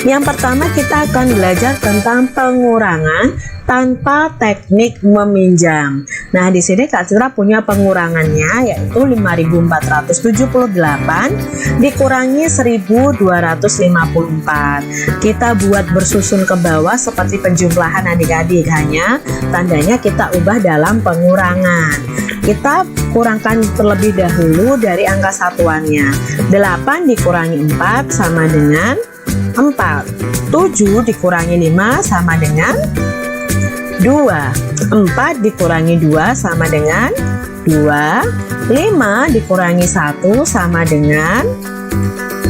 Yang pertama kita akan belajar tentang pengurangan tanpa teknik meminjam. Nah, di sini Kak Citra punya pengurangannya, yaitu 5.478 dikurangi 1.254. Kita buat bersusun ke bawah seperti penjumlahan adik-adik, hanya tandanya kita ubah dalam pengurangan. Kita kurangkan terlebih dahulu dari angka satuannya. 8 dikurangi 4 sama dengan 4. 7 dikurangi 5 sama dengan 2. 4 dikurangi 2 sama dengan 2. 5 dikurangi 1 sama dengan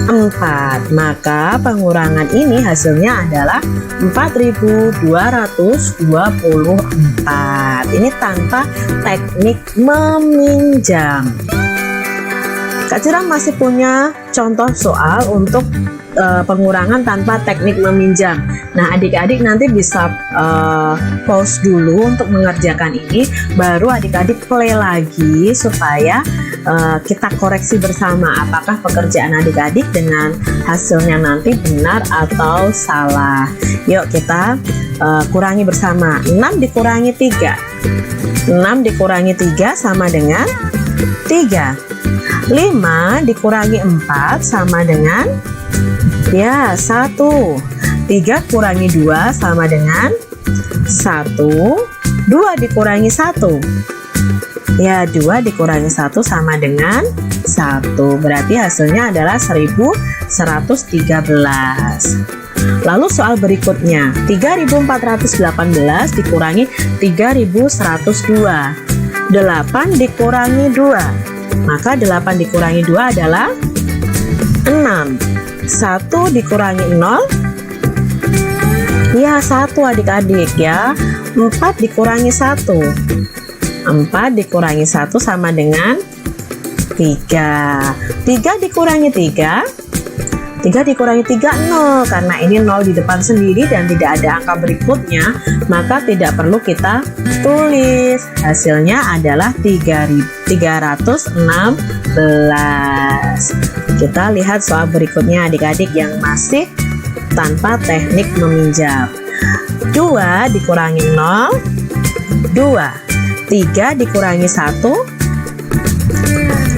4. Maka pengurangan ini hasilnya adalah 4.224. Ini tanpa teknik meminjam. Kak Citra masih punya contoh soal untuk pengurangan tanpa teknik meminjam. Nah, adik-adik nanti bisa pause dulu untuk mengerjakan ini, baru adik-adik play lagi supaya kita koreksi bersama apakah pekerjaan adik-adik dengan hasilnya nanti benar atau salah. Yuk kita kurangi bersama. 6 dikurangi 3. 6 dikurangi 3 sama dengan 3. 5 dikurangi 4 sama dengan 1. 3 kurangi 2 sama dengan 1. 2 dikurangi 1. 2 dikurangi 1 sama dengan 1. Berarti hasilnya adalah 1113. Lalu soal berikutnya, 3418 dikurangi 3102. 8 dikurangi 2. Maka 8 dikurangi 2 adalah 6. 1 dikurangi 0, 1 adik-adik ya. 4 dikurangi 1. 4 dikurangi 1 sama dengan 3. 3 dikurangi 3. 3 dikurangi 3 0, karena ini 0 di depan sendiri dan tidak ada angka berikutnya, maka tidak perlu kita tulis. Hasilnya adalah 316. Kita lihat soal berikutnya adik-adik yang masih tanpa teknik meminjam. 2 dikurangi 0, 2. 3 dikurangi 1,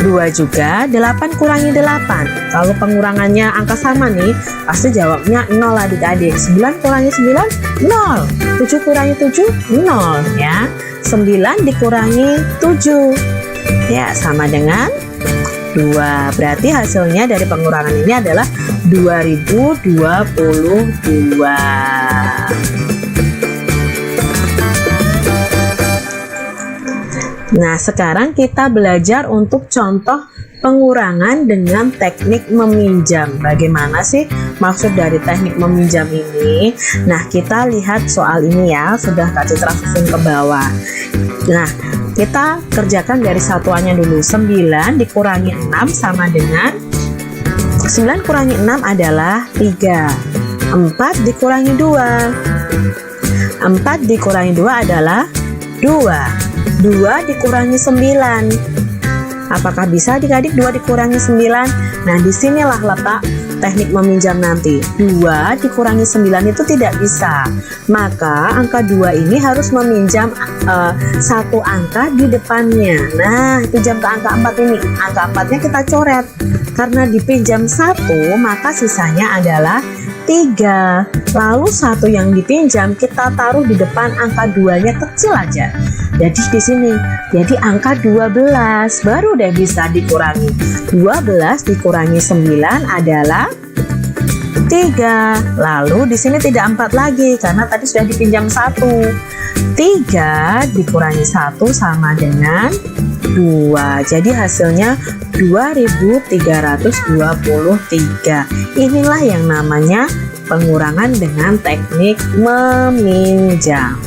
2 juga. 8 kurangi 8. Kalau pengurangannya angka sama nih, pasti jawabnya 0 adik-adik. 9 kurangi 9, 0. 7 kurangi 7, 0 ya. 9 dikurangi 7, sama dengan 2. Berarti hasilnya dari pengurangan ini adalah 2022. Nah, sekarang kita belajar untuk contoh pengurangan dengan teknik meminjam. Bagaimana sih maksud dari teknik meminjam ini? Nah, kita lihat soal ini ya, sudah Kak Citra susun ke bawah. Nah, kita kerjakan dari satuannya dulu. 9 dikurangi 6 sama dengan 9 kurangi 6 adalah 3. 4 dikurangi 2. 4 dikurangi 2 adalah 2. 2 dikurangi 9. Apakah bisa adik-adik 2 dikurangi 9? Nah, disinilah letak teknik meminjam nanti. 2 dikurangi 9 itu tidak bisa. Maka angka 2 ini harus meminjam satu angka di depannya. Nah, pinjam ke angka 4 ini. Angka 4-nya kita coret. Karena dipinjam 1, maka sisanya adalah 3. Lalu 1 yang dipinjam kita taruh di depan angka 2-nya kecil aja. Jadi di sini jadi angka 12 baru deh bisa dikurangi. 12 dikurangi 9 adalah 3. Lalu di sini tidak 4 lagi karena tadi sudah dipinjam 1. 3 dikurangi 1 sama dengan 2. Jadi hasilnya 2323. Inilah yang namanya pengurangan dengan teknik meminjam.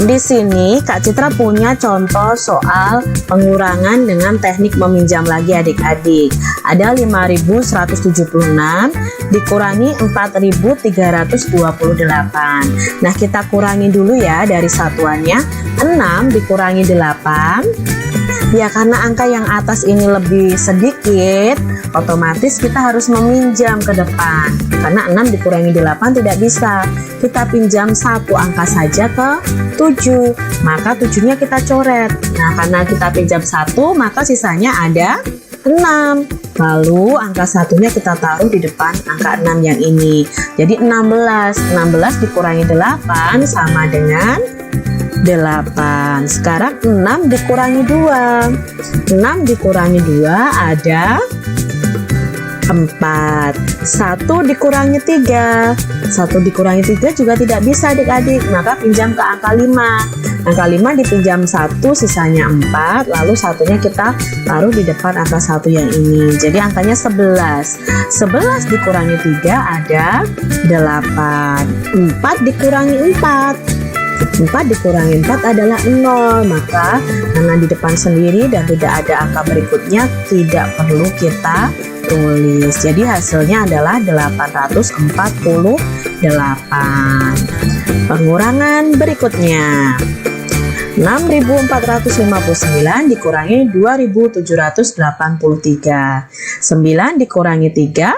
Di sini Kak Citra punya contoh soal pengurangan dengan teknik meminjam lagi adik-adik. Ada 5.176 dikurangi 4.328. Nah, kita kurangi dulu ya dari satuannya. 6 dikurangi 8. Ya karena angka yang atas ini lebih sedikit, otomatis kita harus meminjam ke depan. Karena 6 dikurangi 8 tidak bisa. Kita pinjam satu angka saja ke 7, maka 7-nya kita coret. Nah karena kita pinjam 1, maka sisanya ada 6. Lalu angka satunya kita taruh di depan angka 6 yang ini. Jadi 16 dikurangi 8 sama dengan 8. Sekarang 6 dikurangi 2. 6 dikurangi 2 ada 4. 1 dikurangi 3. 1 dikurangi 3 juga tidak bisa adik-adik, maka pinjam ke angka 5. Angka 5 dipinjam 1, sisanya 4. Lalu satunya kita taruh di depan angka 1 yang ini. Jadi angkanya 11. 11 dikurangi 3 ada 8. 4 dikurangi 4. 4 dikurangi 4 adalah 0. Maka karena di depan sendiri dan tidak ada angka berikutnya, tidak perlu kita tulis. Jadi hasilnya adalah 848. Pengurangan berikutnya, 6.459 dikurangi 2.783. 9 dikurangi 3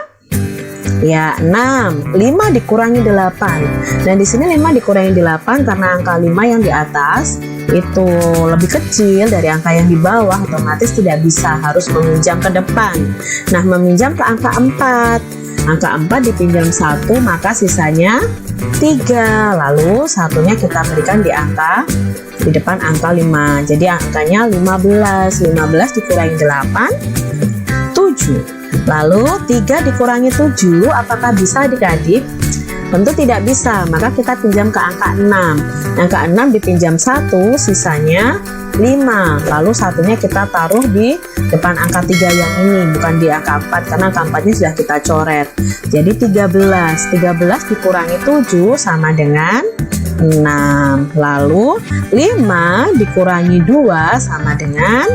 ya 6. 5 dikurangi 8. Dan di sini 5 dikurangi 8 karena angka 5 yang di atas itu lebih kecil dari angka yang di bawah, otomatis tidak bisa, harus meminjam ke depan. Nah, meminjam ke angka 4. Angka 4 dipinjam 1, maka sisanya 3. Lalu satunya kita berikan di depan angka 5. Jadi angkanya 15. 15 dikurangi 8, 7. Lalu 3 dikurangi 7, apakah bisa adik-adik? Tentu tidak bisa, maka kita pinjam ke angka 6. Angka 6 dipinjam 1, sisanya 5. Lalu satunya kita taruh di depan angka 3 yang ini, bukan di angka 4, karena angka 4-nya sudah kita coret. Jadi 13. 13 dikurangi 7 sama dengan 6. Lalu 5 dikurangi 2 sama dengan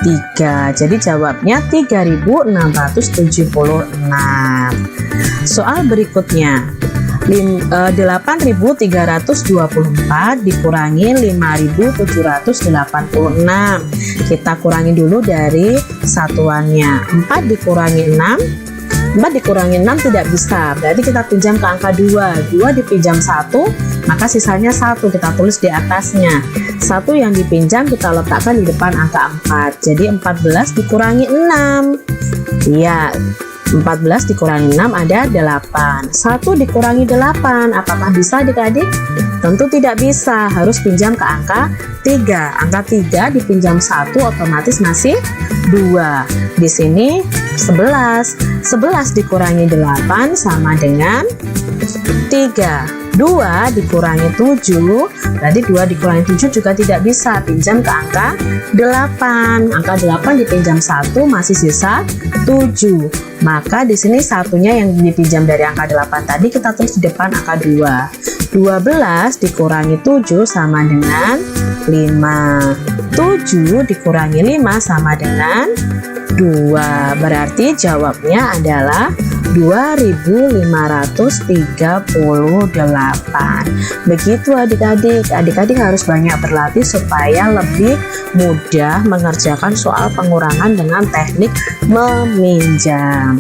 3. Jadi jawabnya 3.676. Soal berikutnya, 8.324 dikurangi 5.786. Kita kurangi dulu dari satuannya. 4 dikurangi 6. 4 dikurangi 6 tidak bisa, berarti kita pinjam ke angka 2. 2 dipinjam 1, maka sisanya 1, kita tulis di atasnya. 1 yang dipinjam kita letakkan di depan angka 4. Jadi 14 dikurangi 6. Iya, 14 dikurangi 6 ada 8. 1 dikurangi 8, apakah bisa adik-adik? Tentu tidak bisa, harus pinjam ke angka 3. Angka 3 dipinjam 1, otomatis masih 2. Di sini 11. 11 dikurangi 8 sama dengan 3. 2 dikurangi 7, berarti 2 dikurangi 7 juga tidak bisa, pinjam ke angka 8. Angka 8 dipinjam 1, masih sisa 7. Maka di sini satunya yang dipinjam dari angka 8 tadi kita tulis di depan angka 2. 12 dikurangi 7 sama dengan 5. 7 dikurangi 5 sama dengan 2. Berarti jawabnya adalah 2.538. Begitu adik-adik. Adik-adik harus banyak berlatih supaya lebih mudah mengerjakan soal pengurangan dengan teknik meminjam.